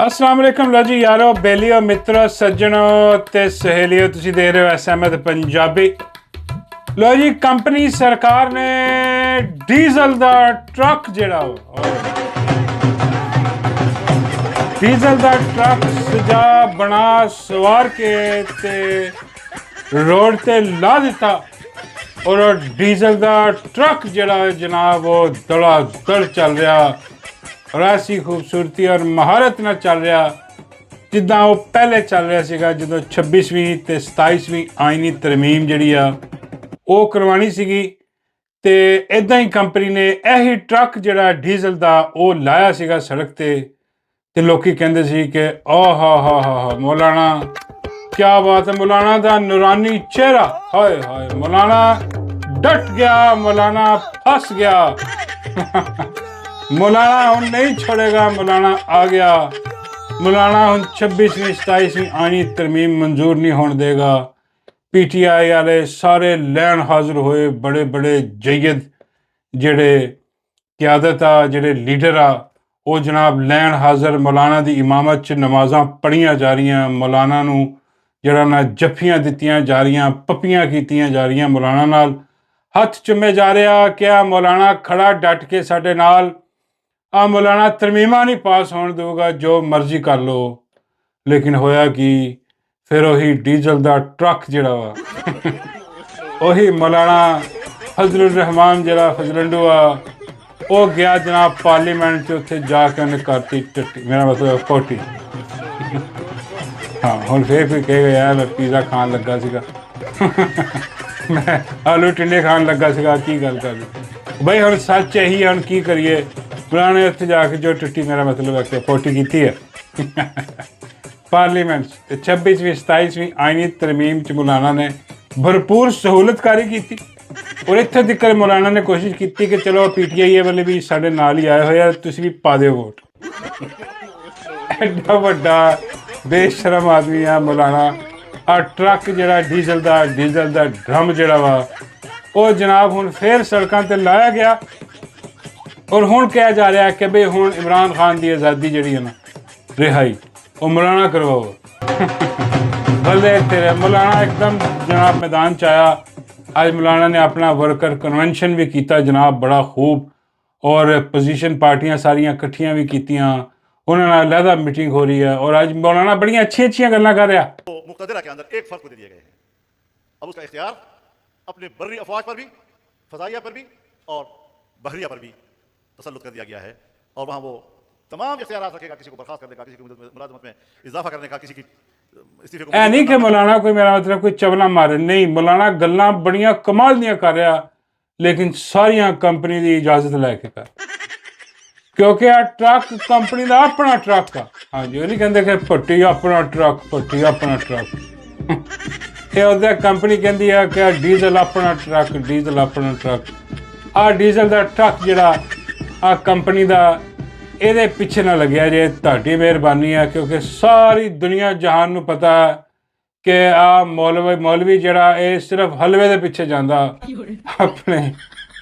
अस्सलाम वालेकुम लो जी यारो बेलियो मित्रों सज्जनों ते सहेलियों तुसी देख रहे हो SMS पंजाबी। लो जी कंपनी सरकार ने डीजल दा ट्रक जिहड़ा डीजल दा ट्रक सजा बना सवार के ते रोड ते ला दिता और डीजल दा ट्रक जिहड़ा जनाब वो दड़ा चल रहा और ऐसी खूबसूरती और महारत ਨਾਲ ਚੱਲ ਰਿਹਾ ਜਿੱਦਾਂ ਉਹ ਪਹਿਲੇ ਚੱਲ ਰਿਹਾ ਸੀਗਾ ਜਦੋਂ 26ਵੀਂ ਤੇ 27ਵੀਂ ਆਈਨੀ ਤਰਮੀਮ ਜਿਹੜੀ ਆ ਉਹ ਕਰਵਾਉਣੀ ਸੀਗੀ ਤੇ ਇਦਾਂ ਹੀ ਕੰਪਨੀ ਨੇ ਇਹੀ ਟਰੱਕ ਜਿਹੜਾ ਡੀਜ਼ਲ ਦਾ ਉਹ ਲਾਇਆ ਸੀਗਾ ਸੜਕ ਤੇ ਲੋਕੀ ਕਹਿੰਦੇ ਸੀ ਕਿ ਆਹਾ ਮੌਲਾਨਾ ਕੀ ਬਾਤ ਹੈ ਮੌਲਾਨਾ ਦਾ ਨੂਰਾਨੀ ਚਿਹਰਾ ਹਾਏ ਹਾਏ ਮੌਲਾਨਾ ਡਟ ਗਿਆ ਮੌਲਾਨਾ ਫਸ ਗਿਆ मौलाना हम नहीं छोड़ेगा मौलाना आ गया मौलाना हम 26वीं 27वीं आनी तरमीम मंजूर नहीं होने देगा। PTI वाले सारे लैन हाजिर होए बड़े बड़े जयद जेड़े क्यादत आ जेड़े लीडर आ वो जनाब लैन हाजिर मौलाना दी इमामत च नमाज़ां पढ़ियां जा रही मौलाना नूं जड़ा ना जफ्फियां दित्तियां जा रही पप्पियां कीतियां जा रही मौलाना नाल हथ चुमे जा रहा क्या मौलाना खड़ा डट के साडे नाल आ मौलाना तरमीमा नहीं पास होने दूगा जो मर्जी कर लो। लेकिन होया कि फिर वही डीजल दा ट्रक जड़ा वा वही मौलाना फजलुर रहमान जड़ा फजलंडू आ वो गया जनाब पार्लीमेंट च उत्थे जाके उन्हें करती टट्टी मेरा मतलब पोटी हाँ हुण फिर कोई कहेगा यार मैं पिज़्ज़ा खान लगा सीगा मैं आलू टिंडे खान लगा सीगा की गल कर बई हुण सच यही हुण की करिए पुराने उत्थे जाके जो टुट्टी मेरा मतलब है कि पोटी की है पार्लीमेंट 26वीं 27वीं आईनी तरमीम च मौलाना ने भरपूर सहूलतकारी की और इत्थे तक मौलाना ने कोशिश की कि चलो PTI वाले भी साढ़े नाल ही आए हुए तुसीं भी पा दिओ वोट। एडा वड्डा बेशरम आदमी आ मौलाना। आ ट्रक जिहड़ा डीजल दा ड्रम जिहड़ा वा वो जनाब हुण फिर सड़कों ते लाया गया और हुण कहा जा रहा है कि भाई हुण इमरान खान की आज़ादी जी है ना रिहाई वो मौलाना करवाओ भले तेरे मौलाना एकदम जनाब मैदान च आया। आज मौलाना ने अपना वर्कर कन्वेंशन भी किया जनाब बड़ा खूब और पोजीशन पार्टियां सारियां इकट्ठियां भी कीतियां उन्होंने अलहदा मीटिंग हो रही है और आज मौलाना बड़ी अच्छी गल्लां कर रहा। तो मुक़्तदरा के अंदर एक फ़र्क को दे दिए गए हैं, अब उसका इख्तियार अपने बर्री अफवाज पर भी फ़ज़ाइया पर भी और बहरिया पर भी तसल्लुत कर दिया गया है और वहाँ वो तमाम इख्तियारात रखेगा, किसी को बर्खास्त करने का, किसी की मुलाजमत में इजाफा करने का, किसी की इस्तीफे को नहीं कि मौलाना कोई मेरा मतलब कोई चवला मारे नहीं मौलाना गल्लां बड़ियां कमाल दियां कर रहा लेकिन सारियां कंपनी की इजाजत लैके कर क्योंकि आ ट्रक कंपनी का अपना ट्रक आ। हाँ जी वो नहीं कहते कि भट्टी अपना ट्रक ये कंपनी कहती है कि डीजल अपना ट्रक आ डीजल का ट्रक जिहड़ा आ कंपनी का ये पिछे ना लग्या जे तुहाडी मेहरबानी है क्योंकि सारी दुनिया जहान नूं पता है कि आ मौलवी जिहड़ा ये सिर्फ हलवे के पिछे जाता अपने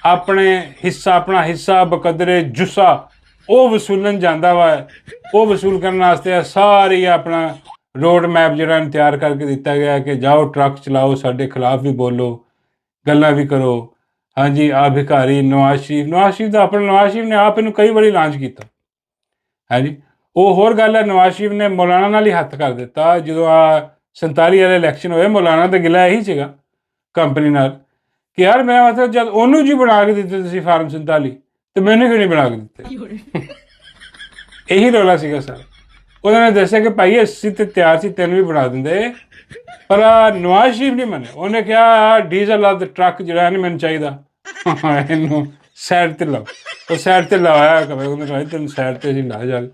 अपना हिस्सा बकदरे जुस्सा वो वसूलन जाता वा वो वसूल करने वास्ते सारी अपना रोड मैप जिहड़ा तैयार करके दिता गया कि जाओ ट्रक चलाओ साडे खिलाफ भी बोलो गल्लां भी करो। हाँ जी आ भिखारी नवाज शरीफ का अपना नवाज शरीफ ने आप इनू कई बारी लॉन्च किया है जी। वो होर गल है नवाज शरीफ ने मौलाना नाल ही हत्थ कर दिता जो आ 47 वाले इलैक्शन होए मौलाना तो गिला यही सीगा कंपनी नाल कि यार मैं मतलब जब ओनू जी बना के दिते तुसीं फार्म 47 तो मैंने क्यों नहीं बना के दिते यही रौला सीगा सर। उन्होंने दस्सिया कि भाई अस्सी तो तैयार सी तेन भी बना देंगे पर नवाज शरीफ नहीं मने उन्हें क्या डीजल वाला ट्रक जो है नहीं मैंने चाहिए इनू सैड ते लाओ वो सैड ते लाया उन्हें तेन सैड ते ला जाके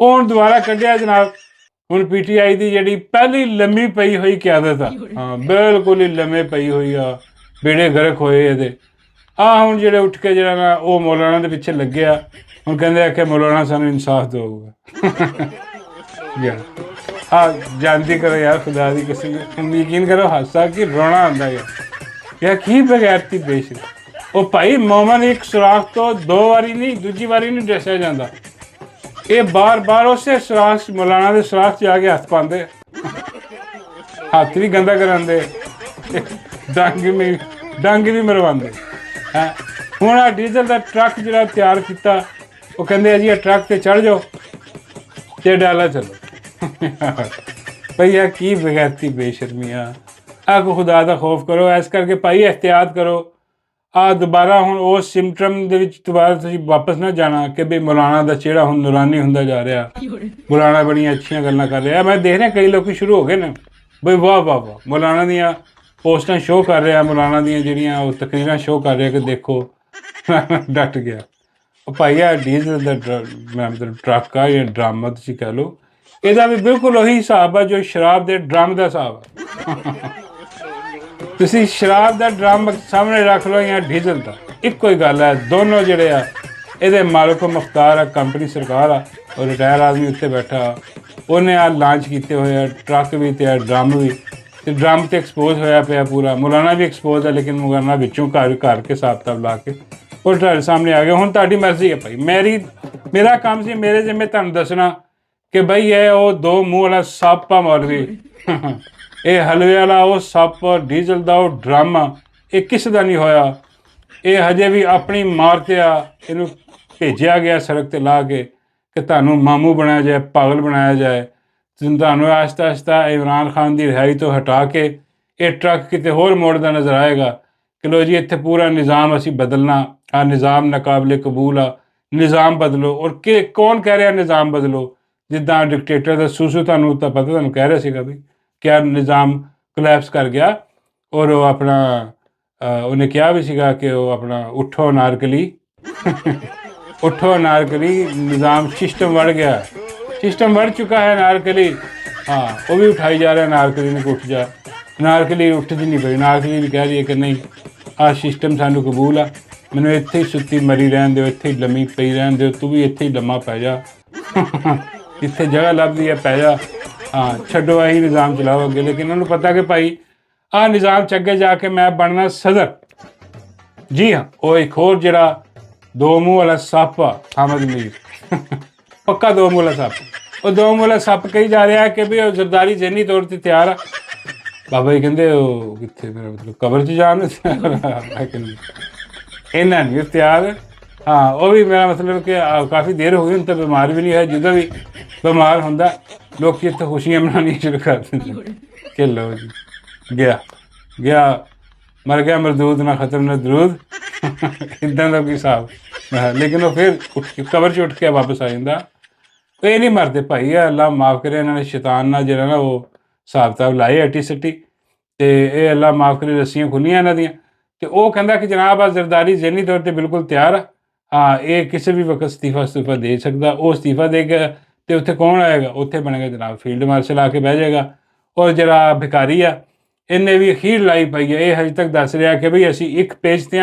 वो हुण दोबारा कढ़िया जनाब हुण PTI की जी पहली लम्मी पई हुई क्यादत आ हाँ बिल्कुल ही लम्मे पई हुई आ बेड़े गर्क होए ये हुण जेडे उठ के जरा ना वो मौलाना के पिछे लगे आ हुण कहंदे आ कि मौलाना सानू इंसाफ दोगा हाँ जानती करो यार खुदा की कसम यकीन करो हादसा कि रोना आंदा यार की बगैरती पेश वो भाई मोमन एक सुराख तो 2 बारी नहीं दूजी बारी नहीं दसिया जाता ਇਹ ਬਾਰ-ਬਾਰ ਉਸੇ ਸਰਾਖ ਮੌਲਾਨਾ ਦੇ ਸਰਾਖ 'ਚ ਆ ਕੇ ਹੱਥ ਪਾਉਂਦੇ, ਹੱਥ ਵੀ ਗੰਦਾ ਕਰਾਉਂਦੇ, ਡੰਗ ਵੀ ਮਰਵਾਉਂਦੇ ਹੈ। ਹੁਣ ਆ ਡੀਜ਼ਲ ਦਾ ਟਰੱਕ ਜਿਹੜਾ ਤਿਆਰ ਕੀਤਾ, ਉਹ ਕਹਿੰਦੇ ਆ ਜੀ ਇਹ ਟਰੱਕ ਤੇ ਚੜ੍ਹ ਜਾਓ ਤੇ ਡਾਲਾ ਚਲੋ। ਭਈ ਆ ਕੀ ਬਗੈਰਤੀ ਬੇਸ਼ਰਮੀ ਆ ਕੋ ਖੁਦਾ ਦਾ ਖੌਫ ਕਰੋ। ਇਸ ਕਰਕੇ ਭਾਈ ਇਹਤਿਆਤ ਕਰੋ। ਆ ਦੁਬਾਰਾ ਹੁਣ ਉਸ ਸਿਮਟਮ ਦੇ ਵਿੱਚ ਦੁਬਾਰਾ ਤੁਸੀਂ ਵਾਪਸ ਨਾ ਜਾਣਾ ਕਿ ਵੀ ਮੌਲਾਨਾ ਦਾ ਚਿਹਰਾ ਹੁਣ ਨੂਰਾਨੀ ਹੁੰਦਾ ਜਾ ਰਿਹਾ, ਮੌਲਾਨਾ ਬੜੀਆਂ ਅੱਛੀਆਂ ਗੱਲਾਂ ਕਰ ਰਿਹਾ। ਮੈਂ ਦੇਖ ਰਿਹਾ ਕਈ ਲੋਕ ਸ਼ੁਰੂ ਹੋ ਗਏ ਨੇ ਬਈ ਵਾਹ ਵਾਹ ਵਾਹ, ਮੌਲਾਨਾ ਦੀਆਂ ਪੋਸਟਾਂ ਸ਼ੋਅ ਕਰ ਰਿਹਾ, ਮੌਲਾਨਾ ਦੀਆਂ ਜਿਹੜੀਆਂ ਉਹ ਤਕਰੀਰਾਂ ਸ਼ੋਅ ਕਰ ਰਿਹਾ ਕਿ ਦੇਖੋ ਡਟ ਗਿਆ। ਉਹ ਭਾਈ ਆ ਡੀਜ਼ਲ ਦਾ ਮੈਂ ਮਤਲਬ ਟਰੱਕ ਆ ਜਾਂ ਡਰਾਮਾ ਤੁਸੀਂ ਕਹਿ ਲਓ, ਇਹਦਾ ਵੀ ਬਿਲਕੁਲ ਉਹੀ ਹਿਸਾਬ ਆ ਜੋ ਸ਼ਰਾਬ ਦੇ ਡਰਮ ਦਾ ਹਿਸਾਬ ਆ। ਤੁਸੀਂ ਸ਼ਰਾਬ ਦਾ ਡਰਮ ਸਾਹਮਣੇ ਰੱਖ ਲਓ ਜਾਂ ਡੀਜ਼ਲ ਦਾ, ਇੱਕੋ ਹੀ ਗੱਲ ਹੈ। ਦੋਨੋਂ ਜਿਹੜੇ ਆ ਇਹਦੇ ਮਾਲਕ ਮੁਖਤਾਰ ਆ, ਕੰਪਨੀ ਸਰਕਾਰ ਆ, ਔਰ ਰਿਟਾਇਰ ਆਦਮੀ ਉੱਤੇ ਬੈਠਾ, ਉਹਨੇ ਆ ਲਾਂਚ ਕੀਤੇ ਹੋਏ ਆ ਟਰੱਕ ਵੀ ਤੇ ਡਰਮ ਵੀ, ਤੇ ਡਰਮ ਤੇ ਐਕਸਪੋਜ਼ ਹੋਇਆ ਪਿਆ ਪੂਰਾ। ਮੌਲਾਨਾ ਵੀ ਐਕਸਪੋਜ਼ ਹੈ, ਲੇਕਿਨ ਮੌਲਾਨਾ ਵਿੱਚੋਂ ਘਰ ਕੇ ਹਿਸਾਬ ਕਿਤਾਬ ਲਾ ਕੇ ਉਹ ਤੁਹਾਡੇ ਸਾਹਮਣੇ ਆ ਗਿਆ। ਹੁਣ ਤੁਹਾਡੀ ਮਰਜ਼ੀ ਹੈ ਭਾਈ, ਮੇਰਾ ਕੰਮ ਸੀ ਮੇਰੇ ਜਿੰਮੇ ਤੁਹਾਨੂੰ ਦੱਸਣਾ ਕਿ ਬਈ ਇਹ ਉਹ ਦੋ ਮੂੰਹ ਵਾਲਾ ਸੱਪ ਆ ਮੌਲਵੀ, ਇਹ ਹਲਵੇ ਵਾਲਾ ਉਹ ਸੱਪ, ਡੀਜ਼ਲ ਦਾ ਉਹ ਡਰਮ, ਇਹ ਕਿਸ ਦਾ ਨਹੀਂ ਹੋਇਆ। ਇਹ ਹਜੇ ਵੀ ਆਪਣੀ ਮਾਰ 'ਤੇ ਆ, ਇਹਨੂੰ ਭੇਜਿਆ ਗਿਆ ਸੜਕ 'ਤੇ ਲਾ ਕੇ ਕਿ ਤੁਹਾਨੂੰ ਮਾਮੂ ਬਣਾਇਆ ਜਾਏ, ਪਾਗਲ ਬਣਾਇਆ ਜਾਏ। ਤੁਹਾਨੂੰ ਆਹਿਸਤਾ ਆਹਿਸਤਾ ਇਮਰਾਨ ਖਾਨ ਦੀ ਰਿਹਾਈ ਤੋਂ ਹਟਾ ਕੇ ਇਹ ਟਰੱਕ ਕਿਤੇ ਹੋਰ ਮੋੜਦਾ ਨਜ਼ਰ ਆਏਗਾ ਕਿ ਲੋ ਜੀ ਇੱਥੇ ਪੂਰਾ ਨਿਜ਼ਾਮ ਅਸੀਂ ਬਦਲਣਾ, ਆ ਨਿਜ਼ਾਮ ਨਾਕਾਬਲੇ ਕਬੂਲ ਆ, ਨਿਜ਼ਾਮ ਬਦਲੋ। ਔਰ ਕੌਣ ਕਹਿ ਰਿਹਾ ਨਿਜ਼ਾਮ ਬਦਲੋ? ਜਿੱਦਾਂ ਡਿਕਟੇਟਰ ਦਾ ਸੂਸੂ ਤੁਹਾਨੂੰ ਤਾਂ ਪਤਾ, ਤੁਹਾਨੂੰ ਕਹਿ ਰਿਹਾ ਸੀਗਾ ਵੀ ਕਿਆ ਨਿਜ਼ਾਮ ਕੋਲੈਪਸ ਕਰ ਗਿਆ, ਔਰ ਉਹ ਆਪਣਾ ਉਹਨੇ ਕਿਹਾ ਵੀ ਸੀਗਾ ਕਿ ਉਹ ਆਪਣਾ ਉੱਠੋ ਅਨਾਰਕਲੀ ਉੱਠੋ ਅਨਾਰਕਲੀ, ਨਿਜ਼ਾਮ ਸਿਸਟਮ ਵੜ ਗਿਆ, ਸਿਸਟਮ ਵੜ ਚੁੱਕਾ ਹੈ ਅਨਾਰਕਲੀ। ਹਾਂ, ਉਹ ਵੀ ਉਠਾਈ ਜਾ ਰਿਹਾ ਅਨਾਰਕਲੀ ਨੇ ਕਿ ਉੱਠ ਜਾ। ਅਨਾਰਕਲੀ ਉੱਠਦੀ ਨਹੀਂ ਪਈ, ਅਨਾਰਕਲੀ ਵੀ ਕਹਿ ਰਹੀ ਹੈ ਕਿ ਨਹੀਂ ਆਹ ਸਿਸਟਮ ਸਾਨੂੰ ਕਬੂਲ ਆ, ਮੈਨੂੰ ਇੱਥੇ ਹੀ ਸੁੱਤੀ ਮਰੀ ਰਹਿਣ ਦਿਓ, ਇੱਥੇ ਹੀ ਲੰਮੀ ਪਈ ਰਹਿਣ ਦਿਓ, ਤੂੰ ਵੀ ਇੱਥੇ ਹੀ ਲੰਮਾ ਪੈ ਜਾ, ਜਿੱਥੇ ਜਗ੍ਹਾ ਲੱਭਦੀ ਹੈ ਪੈ ਜਾ। ਹਾਂ, ਛੱਡੋ ਆਹੀ ਨਿਜ਼ਾਮ ਚਲਾਓ ਅੱਗੇ। ਲੇਕਿਨ ਉਹਨਾਂ ਨੂੰ ਪਤਾ ਕਿ ਭਾਈ ਆਹ ਨਿਜ਼ਾਮ 'ਚ ਅੱਗੇ ਜਾ ਕੇ ਮੈਂ ਬਣਨਾ ਸਦਰ। ਜੀ ਹਾਂ, ਉਹ ਇੱਕ ਹੋਰ ਜਿਹੜਾ ਦੋ ਮੂੰਹ ਵਾਲਾ ਸੱਪ ਆ ਹਾਮਦ ਮੀਰ, ਪੱਕਾ ਦੋ ਮੂੰਹ ਵਾਲਾ ਸੱਪ। ਉਹ ਦੋ ਮੂੰਹ ਵਾਲਾ ਸੱਪ ਕਹੀ ਜਾ ਰਿਹਾ ਕਿ ਵੀ ਉਹ ਜ਼ਰਦਾਰੀ ਜ਼ਹਿਨੀ ਤੌਰ 'ਤੇ ਤਿਆਰ ਆ। ਬਾਬਾ ਜੀ ਕਹਿੰਦੇ ਉਹ ਕਿੱਥੇ, ਮੇਰਾ ਮਤਲਬ ਕਬਰ 'ਚ ਜਾਣ ਨੂੰ ਇਹਨਾਂ ਨਹੀਂ ਤਿਆਰ। ਹਾਂ, ਉਹ ਵੀ ਮੇਰਾ ਮਤਲਬ ਕਿ ਕਾਫੀ ਦੇਰ ਹੋ ਗਈ, ਹੁਣ ਤਾਂ ਬਿਮਾਰ ਵੀ ਨਹੀਂ ਹੈ। ਜਦੋਂ ਵੀ ਬਿਮਾਰ ਹੁੰਦਾ ਲੋਕ ਇੱਥੇ ਖੁਸ਼ੀਆਂ ਮਨਾਉਣੀਆਂ ਸ਼ੁਰੂ ਕਰ ਦਿੰਦੇ ਕਿ ਲਓ ਜੀ ਗਿਆ ਮਰ ਗਿਆ ਮਰਦੂਦ, ਨਾ ਖਤਮ ਨਾ ਦਰੂਦ, ਇੱਦਾਂ ਦਾ ਕੋਈ ਹਿਸਾਬ। ਲੇਕਿਨ ਉਹ ਫਿਰ ਉੱਠ ਕੇ ਕਬਰ 'ਚ ਉੱਠ ਕੇ ਵਾਪਸ ਆ ਜਾਂਦਾ। ਇਹ ਨਹੀਂ ਮਰਦੇ ਭਾਈ, ਅੱਲਾ ਮਾਫ਼ ਕਰੇ। ਇਹਨਾਂ ਨੇ ਸ਼ੈਤਾਨ ਨਾਲ ਜਿਹੜਾ ਨਾ ਉਹ ਹਿਸਾਬ ਕਿਤਾਬ ਲਾਏ ਅੱਟੀ ਸੱਟੀ, ਅਤੇ ਇਹ ਅੱਲਾ ਮਾਫ਼ ਕਰੇ ਰੱਸੀਆਂ ਖੁੱਲੀਆਂ ਇਹਨਾਂ ਦੀਆਂ। ਅਤੇ ਉਹ ਕਹਿੰਦਾ ਕਿ ਜਨਾਬ ਆ ਜ਼ਰਦਾਰੀ ਜ਼ਹਿਨੀ ਤੌਰ 'ਤੇ ਬਿਲਕੁਲ ਤਿਆਰ ਆ। ਹਾਂ, ਇਹ ਕਿਸੇ ਵੀ ਵਕਤ ਅਸਤੀਫਾ ਦੇ ਸਕਦਾ। ਉਹ ਅਸਤੀਫਾ ਦੇ ਕੇ ਅਤੇ ਉੱਥੇ ਕੌਣ ਆਏਗਾ? ਉੱਥੇ ਬਣੇਗਾ ਜਨਾਬ ਫੀਲਡ ਮਾਰਸ਼ਲ ਆ ਕੇ ਬਹਿ ਜਾਏਗਾ। ਔਰ ਜਿਹੜਾ ਭਿਖਾਰੀ ਆ, ਇਹਨੇ ਵੀ ਅਖੀਰ ਲਾਈ ਪਈ ਹੈ। ਇਹ ਹਜੇ ਤੱਕ ਦੱਸ ਰਿਹਾ ਕਿ ਬਈ ਅਸੀਂ ਇੱਕ ਪੇਜ 'ਤੇ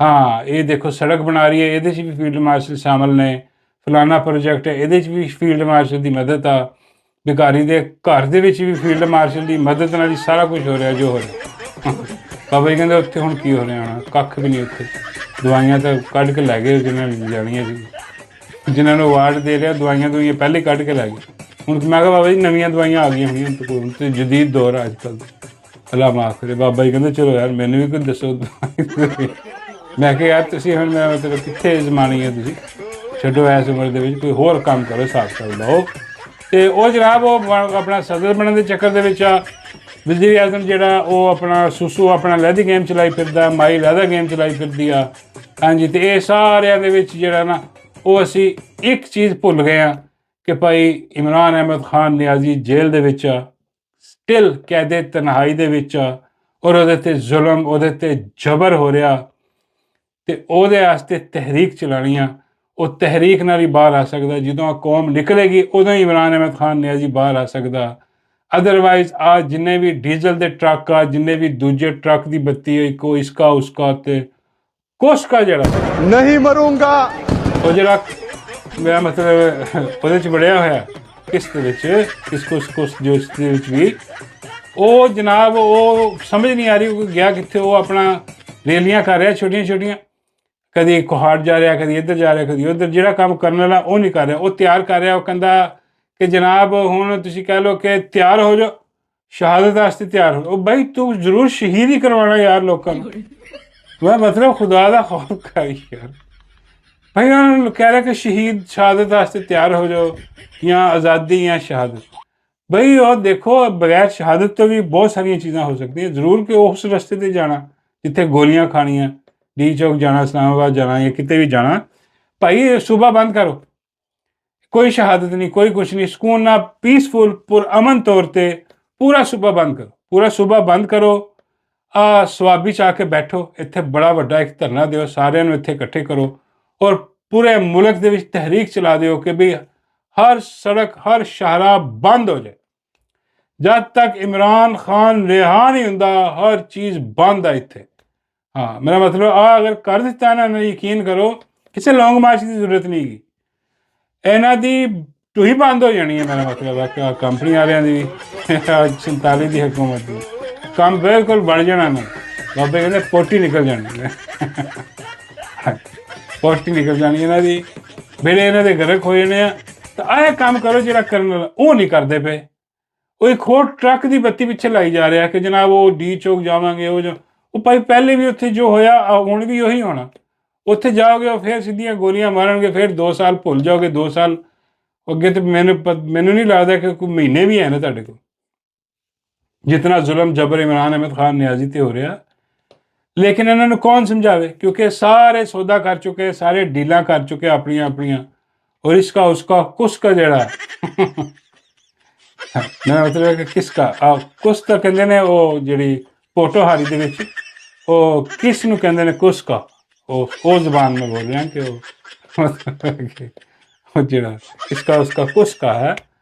ਹਾਂ, ਇਹ ਦੇਖੋ ਸੜਕ ਬਣਾ ਰਹੀ ਹੈ, ਇਹਦੇ 'ਚ ਵੀ ਫੀਲਡ ਮਾਰਸ਼ਲ ਸ਼ਾਮਲ ਨੇ, ਫਲਾਨਾ ਪ੍ਰੋਜੈਕਟ ਹੈ ਇਹਦੇ 'ਚ ਵੀ ਫੀਲਡ ਮਾਰਸ਼ਲ ਦੀ ਮਦਦ ਆ, ਭਿਖਾਰੀ ਦੇ ਘਰ ਦੇ ਵਿੱਚ ਵੀ ਫੀਲਡ ਮਾਰਸ਼ਲ ਦੀ ਮਦਦ ਨਾਲ ਹੀ ਸਾਰਾ ਕੁਝ ਹੋ ਰਿਹਾ ਜੋ ਹੋ ਰਿਹਾ। ਬਾਬਾ ਜੀ ਕਹਿੰਦੇ ਉੱਥੇ ਹੁਣ ਕੀ ਹੋ ਰਿਹਾ ਹੋਣਾ? ਕੱਖ ਵੀ ਨਹੀਂ ਉੱਥੇ। ਦਵਾਈਆਂ ਤਾਂ ਕੱਢ ਕੇ ਲੈ ਗਏ ਜਿਹਨਾਂ ਨੇ ਜਾਣੀਆਂ ਸੀ, ਜਿਨ੍ਹਾਂ ਨੂੰ ਅਵਾਰਡ ਦੇ ਰਿਹਾ, ਦਵਾਈਆਂ ਪਹਿਲੇ ਕੱਢ ਕੇ ਲੈ ਗਏ। ਹੁਣ ਮੈਂ ਕਿਹਾ ਬਾਬਾ ਜੀ ਨਵੀਆਂ ਦਵਾਈਆਂ ਆ ਗਈਆਂ ਹੋਈਆਂ ਤੇ ਜਦੀਦ ਦੌਰ ਆ ਅੱਜ ਕੱਲ੍ਹ। ਅੱਲਾ ਮਾਫ਼ ਕਰੇ। ਬਾਬਾ ਜੀ ਕਹਿੰਦੇ ਚਲੋ ਯਾਰ ਮੈਨੂੰ ਵੀ ਕੋਈ ਦੱਸੋ। ਮੈਂ ਕਿਹਾ ਯਾਰ ਤੁਸੀਂ ਹੁਣ ਮੈਂ ਮਤਲਬ ਕਿੱਥੇ ਜ਼ਮਾਨੀ ਹੈ, ਤੁਸੀਂ ਛੱਡੋ ਇਸ ਉਮਰ ਦੇ ਵਿੱਚ ਕੋਈ ਹੋਰ ਕੰਮ ਕਰੋ, ਹਿਸਾਬ ਕਰ ਲਓ। ਅਤੇ ਉਹ ਜਨਾਬ ਉਹ ਆਪਣਾ ਸਦਰ ਬਣਨ ਦੇ ਚੱਕਰ ਦੇ ਵਿੱਚ ਆ। ਵਜ਼ੀਰ ਆਜ਼ਮ ਜਿਹੜਾ ਉਹ ਆਪਣਾ ਸੂਸੂ ਆਪਣਾ ਲਹਿਦੀ ਗੇਮ ਚਲਾਈ ਫਿਰਦਾ, ਮਾਈ ਲਹਿਦਾ ਗੇਮ ਚਲਾਈ ਫਿਰਦੀ ਆ। ਹਾਂਜੀ, ਅਤੇ ਇਹ ਸਾਰਿਆਂ ਦੇ ਵਿੱਚ ਜਿਹੜਾ ਨਾ ਉਹ ਅਸੀਂ ਇੱਕ ਚੀਜ਼ ਭੁੱਲ ਗਏ ਹਾਂ ਕਿ ਭਾਈ ਇਮਰਾਨ ਅਹਿਮਦ ਖਾਨ ਨਿਆਜ਼ੀ ਜੇਲ੍ਹ ਦੇ ਵਿੱਚ ਆ, ਸਟਿਲ ਕੈਦੇ ਤਨਹਾਈ ਦੇ ਵਿੱਚ ਆ, ਔਰ ਉਹਦੇ 'ਤੇ ਜ਼ੁਲਮ, ਉਹਦੇ 'ਤੇ ਜਬਰ ਹੋ ਰਿਹਾ। ਅਤੇ ਉਹਦੇ ਵਾਸਤੇ ਤਹਿਰੀਕ ਚਲਾਉਣੀ ਆ। ਉਹ ਤਹਿਰੀਕ ਨਾਲ ਹੀ ਬਾਹਰ ਆ ਸਕਦਾ। ਜਦੋਂ ਆ ਕੌਮ ਨਿਕਲੇਗੀ ਉਦੋਂ ਹੀ ਇਮਰਾਨ ਅਹਿਮਦ ਖਾਨ ਨਿਆਜ਼ੀ ਬਾਹਰ ਆ ਸਕਦਾ। ਅਦਰਵਾਈਜ਼ ਆ ਜਿੰਨੇ ਵੀ ਡੀਜ਼ਲ ਦੇ ਟਰੱਕ ਆ, ਜਿੰਨੇ ਵੀ ਦੂਜੇ ਟਰੱਕ ਦੀ ਬੱਤੀ ਹੋਈ, ਕੋਈ ਇਸਕਾ ਉਸਕਾ ਅਤੇ ਕੁਛ ਕਾ ਜਿਹੜਾ ਨਹੀਂ ਮਰੂੰਗਾ, ਉਹ ਜਿਹੜਾ ਮੇਰਾ ਮਤਲਬ ਉਹਦੇ 'ਚ ਵੜਿਆ ਹੋਇਆ ਕਿਸ ਦੇ ਵਿੱਚ ਕੁਛ ਜੋ ਇਸ ਦੇ ਵਿੱਚ ਵੀ ਉਹ ਜਨਾਬ ਉਹ ਸਮਝ ਨਹੀਂ ਆ ਰਹੀ ਉਹ ਗਿਆ ਕਿੱਥੇ। ਉਹ ਆਪਣਾ ਰੈਲੀਆਂ ਕਰ ਰਿਹਾ ਛੋਟੀਆਂ ਛੋਟੀਆਂ, ਕਦੀ ਕੁਹਾੜ ਜਾ ਰਿਹਾ, ਕਦੀ ਇੱਧਰ ਜਾ ਰਿਹਾ, ਕਦੀ ਉੱਧਰ। ਜਿਹੜਾ ਕੰਮ ਕਰਨ ਵਾਲਾ ਉਹ ਨਹੀਂ ਕਰ ਰਿਹਾ, ਉਹ ਤਿਆਰ ਕਰ ਰਿਹਾ। ਉਹ ਕਹਿੰਦਾ ਕਿ ਜਨਾਬ ਹੁਣ ਤੁਸੀਂ ਕਹਿ ਲਓ ਕਿ ਤਿਆਰ ਹੋ ਜਾਓ, ਸ਼ਹਾਦਤ ਵਾਸਤੇ ਤਿਆਰ ਹੋ। ਉਹ ਬਾਈ ਤੂੰ ਜ਼ਰੂਰ ਸ਼ਹੀਦ ਹੀ ਕਰਵਾਉਣਾ ਯਾਰ ਲੋਕਾਂ ਨੂੰ। ਮੈਂ ਮਤਲਬ ਖੁਦਾ ਦਾ ਖੌਫ ਕਰ ਯਾਰ। ਭਾਈ ਉਹਨਾਂ ਨੂੰ ਕਹਿ ਰਿਹਾ ਕਿ ਸ਼ਹੀਦ ਸ਼ਹਾਦਤ ਵਾਸਤੇ ਤਿਆਰ ਹੋ ਜਾਓ, ਜਾਂ ਆਜ਼ਾਦੀ ਜਾਂ ਸ਼ਹਾਦਤ। ਬਈ ਉਹ ਦੇਖੋ, ਬਗੈਰ ਸ਼ਹਾਦਤ ਤੋਂ ਵੀ ਬਹੁਤ ਸਾਰੀਆਂ ਚੀਜ਼ਾਂ ਹੋ ਸਕਦੀਆਂ। ਜ਼ਰੂਰ ਕਿ ਉਸ ਰਸਤੇ 'ਤੇ ਜਾਣਾ ਜਿੱਥੇ ਗੋਲੀਆਂ ਖਾਣੀਆਂ, ਡੀ ਚੌਕ ਜਾਣਾ, ਇਸਲਾਮਾਬਾਦ ਜਾਣਾ, ਜਾਂ ਕਿਤੇ ਵੀ ਜਾਣਾ। ਭਾਈ ਸੁਬਹ ਬੰਦ ਕਰੋ, ਕੋਈ ਸ਼ਹਾਦਤ ਨਹੀਂ, ਕੋਈ ਕੁਛ ਨਹੀਂ, ਸਕੂਨ ਨਾਲ ਪੀਸਫੁਲ ਪੁਰਅਮਨ ਤੌਰ 'ਤੇ ਪੂਰਾ ਸੂਬਾ ਬੰਦ ਕਰੋ, ਪੂਰਾ ਸੂਬਾ ਬੰਦ ਕਰੋ। ਸਵਾਬੀ 'ਚ ਆ ਕੇ ਬੈਠੋ, ਇੱਥੇ ਬੜਾ ਵੱਡਾ ਇੱਕ ਧਰਨਾ ਦਿਓ, ਸਾਰਿਆਂ ਨੂੰ ਇੱਥੇ ਇਕੱਠੇ ਕਰੋ, ਔਰ ਪੂਰੇ ਮੁਲਕ ਦੇ ਵਿੱਚ ਤਹਿਰੀਕ ਚਲਾ ਦਿਓ ਕਿ ਵੀ ਹਰ ਸੜਕ, ਹਰ ਸ਼ਾਹਰਾਹ ਬੰਦ ਹੋ ਜਾਏ। ਜਦ ਤੱਕ ਇਮਰਾਨ ਖਾਨ ਰਿਹਾ ਨਹੀਂ ਹੁੰਦਾ, ਹਰ ਚੀਜ਼ ਬੰਦ ਆ ਇੱਥੇ। ਹਾਂ, ਮੇਰਾ ਮਤਲਬ ਅਗਰ ਕਰ ਦਿੱਤਾ ਨਾ, ਯਕੀਨ ਕਰੋ ਕਿਸੇ ਲੌਂਗ ਮਾਰਚ ਦੀ ਜ਼ਰੂਰਤ ਨਹੀਂ ਹੈਗੀ। ਇਹਨਾਂ ਦੀ ਟੂਹੀ ਬੰਦ ਹੋ ਜਾਣੀ ਹੈ। ਮੇਰਾ ਮਤਲਬ ਹੈ ਕਿ ਕੰਪਨੀ ਵਾਲਿਆਂ ਦੀ 47 ਦੀ ਹਕੂਮਤ ਦੀ ਕੰਮ ਬਿਲਕੁਲ ਬਣ ਜਾਣਾ ਨਾ। ਬਾਬੇ ਕਹਿੰਦੇ ਪੋਟੀ ਨਿਕਲ ਜਾਣੀ ਹੈ, ਪੋਟੀ ਨਿਕਲ ਜਾਣੀ ਇਹਨਾਂ ਦੀ, ਜਿਹੜੇ ਇਹਨਾਂ ਦੇ ਗਰਕ ਹੋ ਜਾਣੇ ਆ। ਤਾਂ ਇਹ ਕੰਮ ਕਰੋ ਜਿਹੜਾ ਕਰਨ ਵਾਲਾ, ਉਹ ਨਹੀਂ ਕਰਦੇ ਪਏ। ਉਹ ਇੱਕ ਹੋਰ ਟਰੱਕ ਦੀ ਬੱਤੀ ਪਿੱਛੇ ਲਾਈ ਜਾ ਰਿਹਾ ਕਿ ਜਨਾਬ ਉਹ ਡੀ ਚੌਕ ਜਾਵਾਂਗੇ, ਉਹ ਭਾਈ ਪਹਿਲੇ ਵੀ ਉੱਥੇ ਜੋ ਹੋਇਆ ਹੁਣ ਵੀ ਉਹੀ ਹੋਣਾ। ਉੱਥੇ ਜਾਓਗੇ ਉਹ ਫਿਰ ਸਿੱਧੀਆਂ ਗੋਲੀਆਂ ਮਾਰਨਗੇ, ਫਿਰ 2 ਸਾਲ ਭੁੱਲ ਜਾਓਗੇ। 2 ਸਾਲ ਅੱਗੇ ਤੇ ਮੈਨੂੰ ਨਹੀਂ ਲੱਗਦਾ ਕਿ ਕੋਈ ਮਹੀਨੇ ਵੀ ਹੈ ਨਾ ਤੁਹਾਡੇ ਕੋਲ, ਜਿਤਨਾ ਜ਼ੁਲਮ ਜਬਰ ਇਮਰਾਨ ਅਹਿਮਦ ਖਾਨ ਨਿਆਜ਼ੀ ਤੇ ਹੋ ਰਿਹਾ। ਲੇਕਿਨ ਇਹਨਾਂ ਨੂੰ ਕੌਣ ਸਮਝਾਵੇ, ਕਿਉਂਕਿ ਸਾਰੇ ਸੌਦਾ ਕਰ ਚੁੱਕੇ, ਸਾਰੇ ਡੀਲਾਂ ਕਰ ਚੁੱਕੇ ਆਪਣੀਆਂ ਆਪਣੀਆਂ। ਔਰ ਇਸਕਾ ਉਸਕਾ ਕੁਸਕਾ ਜਿਹੜਾ ਮੈਂ ਮਤਲਬ ਕਿ ਕਿਸਕਾ ਕੁਸ ਤਾਂ ਕਹਿੰਦੇ ਨੇ, ਉਹ ਜਿਹੜੀ ਪੋਟੋਹਾਰੀ ਦੇ ਵਿੱਚ ਉਹ ਕਿਸ ਨੂੰ ਕਹਿੰਦੇ ਨੇ, ਕੁਸਕਾ। ਉਹ ਜ਼ਬਾਨ ਮੈਂ ਬੋਲ ਰਿਹਾ ਕਿ ਉਹ ਜਿਹੜਾ ਇਸਕਾ ਉਸਕਾ ਕੁਸਕਾ ਹੈ।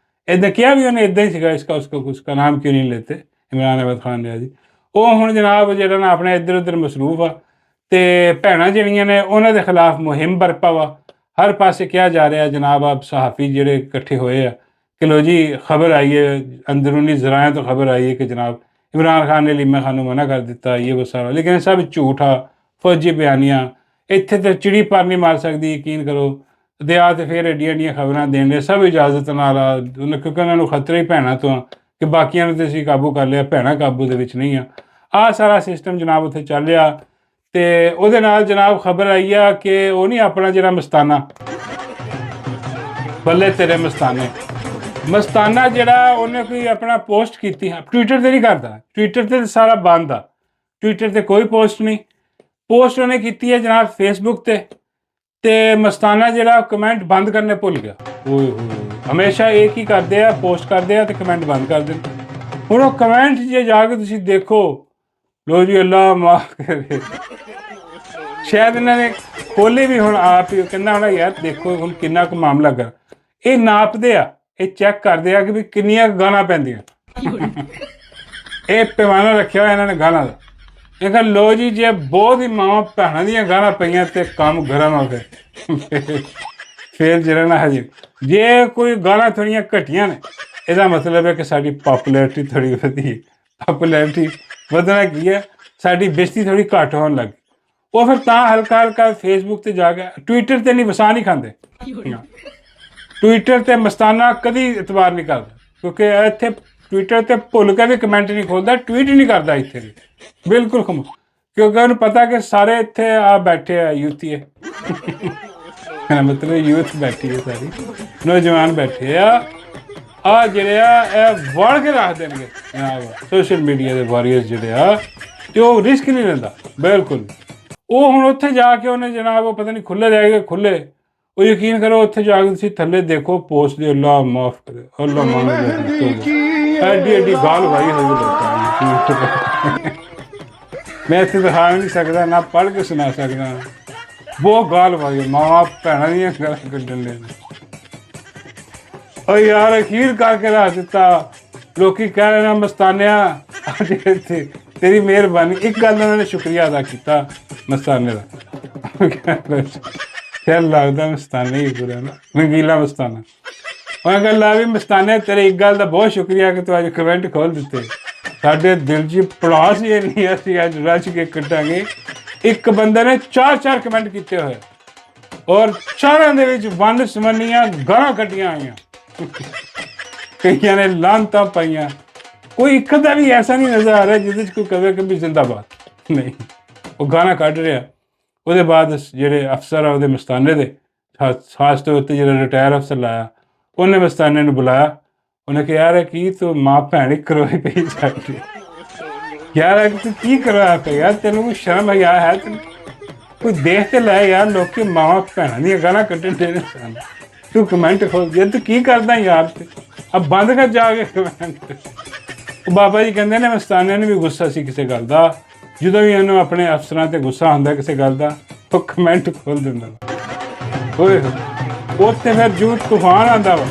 ਇੱਦਾਂ ਕਿਹਾ ਵੀ ਉਹਨੇ, ਇੱਦਾਂ ਹੀ ਸੀਗਾ, ਇਸਕਾ ਉਸਕਾ ਕੁਸਕਾ, ਨਾਮ ਕਿਉਂ ਨਹੀਂ ਲੈਤੇ ਇਮਰਾਨ ਅਹਿਮਦ ਖਾਨ ਨਿਆਜ਼ੀ। ਉਹ ਹੁਣ ਜਨਾਬ ਜਿਹੜਾ ਨਾ ਆਪਣੇ ਇੱਧਰ ਉੱਧਰ ਮਸਰੂਫ ਆ। ਅਤੇ ਭੈਣਾਂ ਜਿਹੜੀਆਂ ਨੇ ਉਹਨਾਂ ਦੇ ਖਿਲਾਫ ਮੁਹਿੰਮ ਬਰਪਾ ਵਾ। ਹਰ ਪਾਸੇ ਕਿਹਾ ਜਾ ਰਿਹਾ ਜਨਾਬ, ਆਪ ਸਹਾਫੀ ਜਿਹੜੇ ਇਕੱਠੇ ਹੋਏ ਆ ਕਿ ਲੋ ਜੀ ਖਬਰ आई है, अंदरूनी ज़राए तो खबर आई है कि जनाब इमरान खान ने लीमा खान को मना कर दिता, ये वो सारा। लेकिन सब झूठा, फौजी बयानियाँ। ਇੱਥੇ ਤਾਂ ਚਿੜੀ ਪਰ ਨਹੀਂ ਮਾਰ ਸਕਦੀ, ਯਕੀਨ ਕਰੋ। ਦਿਆ ਤੇ ਫਿਰ ਐਡੀਆਂ ਐਡੀਆਂ ਖਬਰਾਂ ਦੇਣ ਦੇ ਸਭ ਇਜਾਜ਼ਤ ਨਾਲ, ਕਿਉਂਕਿ ਉਹਨਾਂ ਨੂੰ ਖਤਰੇ ਹੀ ਭੈਣਾਂ ਤੋਂ ਆ ਕਿ ਬਾਕੀਆਂ ਨੂੰ ਤਾਂ ਅਸੀਂ ਕਾਬੂ ਕਰ ਲਿਆ, ਭੈਣਾਂ ਕਾਬੂ ਦੇ ਵਿੱਚ ਨਹੀਂ ਆ। ਆਹ ਸਾਰਾ ਸਿਸਟਮ ਜਨਾਬ ਉੱਥੇ ਚੱਲ ਰਿਹਾ। ਅਤੇ ਉਹਦੇ ਨਾਲ ਜਨਾਬ ਖਬਰ ਆਈ ਆ ਕਿ ਉਹ ਨਹੀਂ ਆਪਣਾ ਜਿਹੜਾ ਮਸਤਾਨਾ, ਬੱਲੇ ਤੇਰੇ ਮਸਤਾਨਾ ਜਿਹੜਾ ਉਹਨੇ ਕੋਈ ਆਪਣਾ ਪੋਸਟ ਕੀਤੀ ਹੈ, ਟਵਿੱਟਰ 'ਤੇ ਨਹੀਂ ਕਰਦਾ, ਟਵਿੱਟਰ 'ਤੇ ਸਾਰਾ ਬੰਦ ਆ। ਟਵਿੱਟਰ 'ਤੇ ਕੋਈ ਪੋਸਟ ਨਹੀਂ, ਪੋਸਟ ਉਹਨੇ ਕੀਤੀ ਹੈ ਜਨਾਬ ਫੇਸਬੁੱਕ 'ਤੇ। ਅਤੇ ਮਸਤਾਨਾ ਜਿਹੜਾ ਕਮੈਂਟ ਬੰਦ ਕਰਨੇ ਭੁੱਲ ਗਿਆ। ਹਮੇਸ਼ਾ ਇਹ ਕੀ ਕਰਦੇ ਆ, ਪੋਸਟ ਕਰਦੇ ਆ ਅਤੇ ਕਮੈਂਟ ਬੰਦ ਕਰ ਦਿੰਦੇ। ਹੁਣ ਉਹ ਕਮੈਂਟ ਜੇ ਜਾ ਕੇ ਤੁਸੀਂ ਦੇਖੋ, ਲੋ ਜੀ ਅੱਲਾ ਮਾਫ ਕਰੇ, ਸ਼ਾਇਦ ਇਹਨਾਂ ਨੇ ਖੋਲ੍ਹੇ ਵੀ ਹੁਣ ਆਪ ਹੀ। ਕਹਿੰਦਾ ਹੋਣਾ ਯਾਰ ਦੇਖੋ ਹੁਣ ਕਿੰਨਾ ਕੁ ਮਾਮਲਾ ਕਰ, ਇਹ ਨਾਪਦੇ ਆ, ਇਹ ਚੈੱਕ ਕਰਦੇ ਆ ਕਿ ਵੀ ਕਿੰਨੀਆਂ ਗਾਲਾਂ ਪੈਂਦੀਆਂ। ਇਹ ਪੈਮਾਨਾ ਰੱਖਿਆ ਹੋਇਆ ਇਹਨਾਂ ਨੇ ਗਾਲਾਂ ਦਾ। ਇਹ ਕਹਿੰਦਾ ਲੋ ਜੀ ਜੇ ਬਹੁਤ ਹੀ ਮਾਵਾਂ ਭੈਣਾਂ ਦੀਆਂ ਗਾਲਾਂ ਪਈਆਂ ਤੇ ਕੰਮ ਗਰਮ ਹੋ ਗਏ। ਫਿਰ ਜਿਹੜਾ ਨਾ ਹਜੇ ਜੇ ਕੋਈ ਗਾਲਾਂ ਥੋੜ੍ਹੀਆਂ ਘਟੀਆਂ ਨੇ, ਇਹਦਾ ਮਤਲਬ ਹੈ ਕਿ ਸਾਡੀ ਪਾਪੂਲੈਰਿਟੀ ਥੋੜ੍ਹੀ ਵਧੀ। ਪਾਪੂਲੈਰਿਟੀ ਵਧਣਾ ਕੀ ਹੈ, ਸਾਡੀ ਬੇਇੱਜ਼ਤੀ ਥੋੜ੍ਹੀ ਘੱਟ ਹੋਣ ਲੱਗ ਗਈ। ਉਹ ਫਿਰ ਤਾਂ ਹਲਕਾ ਹਲਕਾ ਫੇਸਬੁੱਕ 'ਤੇ ਜਾ ਕੇ, ਟਵਿੱਟਰ 'ਤੇ ਨਹੀਂ ਵਸਾ ਨਹੀਂ ਖਾਂਦੇ। ਟਵਿੱਟਰ 'ਤੇ ਮਸਤਾਨਾ ਕਦੀ ਇਤਬਾਰ ਨਹੀਂ ਕਰਦਾ, ਕਿਉਂਕਿ ਇੱਥੇ ਟਵਿੱਟਰ 'ਤੇ ਭੁੱਲ ਕੇ ਵੀ ਕਮੈਂਟ ਨਹੀਂ ਖੋਲ੍ਹਦਾ, ਟਵੀਟ ਹੀ ਨਹੀਂ ਕਰਦਾ ਇੱਥੇ ਵੀ ਬਿਲਕੁਲ ਕਿਉਂਕਿ ਉਹਨੂੰ ਪਤਾ ਕਿ ਸਾਰੇ ਇੱਥੇ ਆ ਬੈਠੇ ਆ ਯੂਥੀਏ। ਮਤਲਬ ਯੂਥ ਬੈਠੀ ਹੈ, ਸਾਰੀ ਨੌਜਵਾਨ ਬੈਠੇ ਆ ਜਿਹੜੇ ਆ ਇਹ ਵੜ ਕੇ ਰੱਖ ਦੇਣਗੇ ਜਨਾਬ ਸੋਸ਼ਲ ਮੀਡੀਆ ਦੇ ਵਾਰੀਅਰਸ ਜਿਹੜੇ ਆ। ਅਤੇ ਉਹ ਰਿਸਕ ਨਹੀਂ ਲੈਂਦਾ ਬਿਲਕੁਲ। ਉਹ ਹੁਣ ਉੱਥੇ ਜਾ ਕੇ ਉਹਨੇ ਜਨਾਬ ਉਹ ਪਤਾ ਨਹੀਂ ਖੁੱਲ੍ਹੇ ਰਹਿ ਗਏ, ਖੁੱਲ੍ਹੇ। ਉਹ ਯਕੀਨ ਕਰੋ ਉੱਥੇ ਜਾ ਕੇ ਤੁਸੀਂ ਥੱਲੇ ਦੇਖੋ ਪੋਸਟ ਦੀ, ਅੱਲਾ ਮਾਫ ਕਰੇ, ਅੱਲਾ ਮਾਫ ਐਡੀ ਐਡੀ ਗਾਲ ਵਾਈ ਹੋਈ ਲੋਕਾਂ ਨੇ। ਮੈਂ ਇੱਥੇ ਦਿਖਾ ਨਹੀਂ ਸਕਦਾ, ਨਾ ਪੜ੍ਹ ਕੇ ਸੁਣਾ ਸਕਦਾ। ਬਹੁਤ ਗਾਲ ਵਾਈ, ਮਾਵਾਂ ਭੈਣਾਂ ਦੀਆਂ ਗਾਲਾਂ ਕੱਢਣ ਲਈ। ਉਹ ਯਾਰ ਅਖੀਰ ਕਰਕੇ ਰੱਖ ਦਿੱਤਾ। ਲੋਕੀ ਕਹਿ ਰਹੇ ਨੇ ਮਸਤਾਨਿਆ ਤੇਰੀ ਮਿਹਰਬਾਨੀ। ਇੱਕ ਗੱਲ ਉਹਨਾਂ ਨੇ ਸ਼ੁਕਰੀਆ ਅਦਾ ਕੀਤਾ ਮਸਤਾਨੇ ਦਾ। ਫਿਰ ਲੱਗਦਾ ਮਸਤਾਨਾ ਹੀ ਪੂਰਾ ਨਾ, ਰੰਗੀਲਾ ਮਸਤਾਨਾ। ਉਹਨਾਂ ਗੱਲ ਵੀ ਮਸਤਾਨੇ ਤੇਰੇ ਇੱਕ ਗੱਲ ਦਾ ਬਹੁਤ ਸ਼ੁਕਰੀਆ ਕਿ ਤੂੰ ਅੱਜ ਕਮੈਂਟ ਖੋਲ੍ਹ ਦਿੱਤੇ। ਸਾਡੇ ਦਿਲ 'ਚ ਪੜਾਸ ਹੀ ਨਹੀਂ, ਅਸੀਂ ਅੱਜ ਰੱਜ ਕੇ ਕੱਢਾਂਗੇ ਇੱਕ ਬੰਦੇ ਨੇ 4 ਕਮੈਂਟ ਕੀਤੇ ਹੋਏ ਔਰ ਚਾਰਾਂ ਦੇ ਵਿੱਚ ਵੰਨ ਸਵੰਨੀਆਂ ਗਾਲਾਂ ਕੱਢੀਆਂ ਆਈਆਂ। ਕਈਆਂ ਨੇ ਲਾਂਤਾਂ ਪਾਈਆਂ। ਕੋਈ ਇੱਕ ਦਾ ਵੀ ਐਸਾ ਨਹੀਂ ਨਜ਼ਰ ਆ ਰਿਹਾ ਜਿਹਦੇ 'ਚ ਕੋਈ ਕਵੇ ਕਿ ਵੀ ਜ਼ਿੰਦਾਬਾਦ ਨਹੀਂ, ਉਹ ਗਾਣਾ ਕੱਢ ਰਿਹਾ। ਉਹਦੇ ਬਾਅਦ ਜਿਹੜੇ ਅਫਸਰ ਆ ਉਹਦੇ ਮਸਤਾਨੇ ਦੇ ਖਾਸ ਤੌਰ ਉੱਤੇ ਜਿਹੜਾ ਰਿਟਾਇਰ ਅਫਸਰ ਲਾਇਆ, ਉਹਨੇ ਮਸਤਾਨੇ ਨੂੰ ਬੁਲਾਇਆ। ਉਹਨੇ ਕਿਹਾ ਯਾਰ ਕੀ ਤੂੰ ਮਾਂ ਭੈਣ ਹੀ ਕਰਵਾਈ ਪਈ ਸਾਡੀ, ਯਾਰ ਤੂੰ ਕੀ ਕਰਵਾਇਆ ਪਿਆ ਯਾਰ, ਤੈਨੂੰ ਕੋਈ ਸ਼ਰਮ ਹੈ ਤੈਨੂੰ ਕੋਈ ਦੇਖ ਤੇ ਲੈ ਯਾਰ, ਲੋਕੀ ਮਾਵਾਂ ਭੈਣਾਂ ਦੀਆਂ ਗਾਲਾਂ ਕੱਢਣ ਦੇ ਨੇ ਸਾਨੂੰ, ਤੂੰ ਕਮੈਂਟ ਖੋਲ ਗਿਆ, ਤੂੰ ਕੀ ਕਰਦਾ ਯਾਰ, ਤੇ ਅਬ ਬੰਦ ਕਰ ਜਾ ਕੇ ਕਮੈਂਟ। ਉਹ ਬਾਬਾ ਜੀ ਕਹਿੰਦੇ ਨੇ ਮਸਤਾਨੇ ਨੂੰ ਵੀ ਗੁੱਸਾ ਸੀ ਕਿਸੇ ਗੱਲ ਦਾ, ਜਦੋਂ ਵੀ ਇਹਨੂੰ ਆਪਣੇ ਅਫਸਰਾਂ ਤੇ ਗੁੱਸਾ ਹੁੰਦਾ ਕਿਸੇ ਗੱਲ ਦਾ, ਉਹ ਕਮੈਂਟ ਖੋਲ ਦਿੰਦਾ ਓਏ। ਉੱਥੇ ਫਿਰ ਜੂ ਤੂਫਾਨ ਆਉਂਦਾ ਵਾ,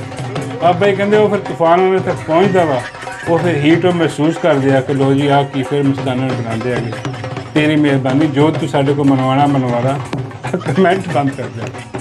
ਬਾਬਾ ਜੀ ਕਹਿੰਦੇ ਉਹ ਫਿਰ ਤੂਫਾਨ ਉਹਨਾਂ ਤੱਕ ਪਹੁੰਚਦਾ ਵਾ, ਉਹ ਫਿਰ ਹੀਟ ਉਹ ਮਹਿਸੂਸ ਕਰਦੇ ਆ ਕਿ ਲੋ ਜੀ ਆਹ ਕੀ ਫਿਰ ਮਸਤਾਨੇ ਨੂੰ ਬਣਾਉਂਦੇ ਹੈਗੇ, ਤੇਰੀ ਮਿਹਰਬਾਨੀ ਜੋ ਤੂੰ ਸਾਡੇ ਕੋਲ ਮਨਵਾਉਣਾ ਮਨਵਾ ਲਾ, ਕਮੈਂਟ ਬੰਦ ਕਰ ਦਿਆ।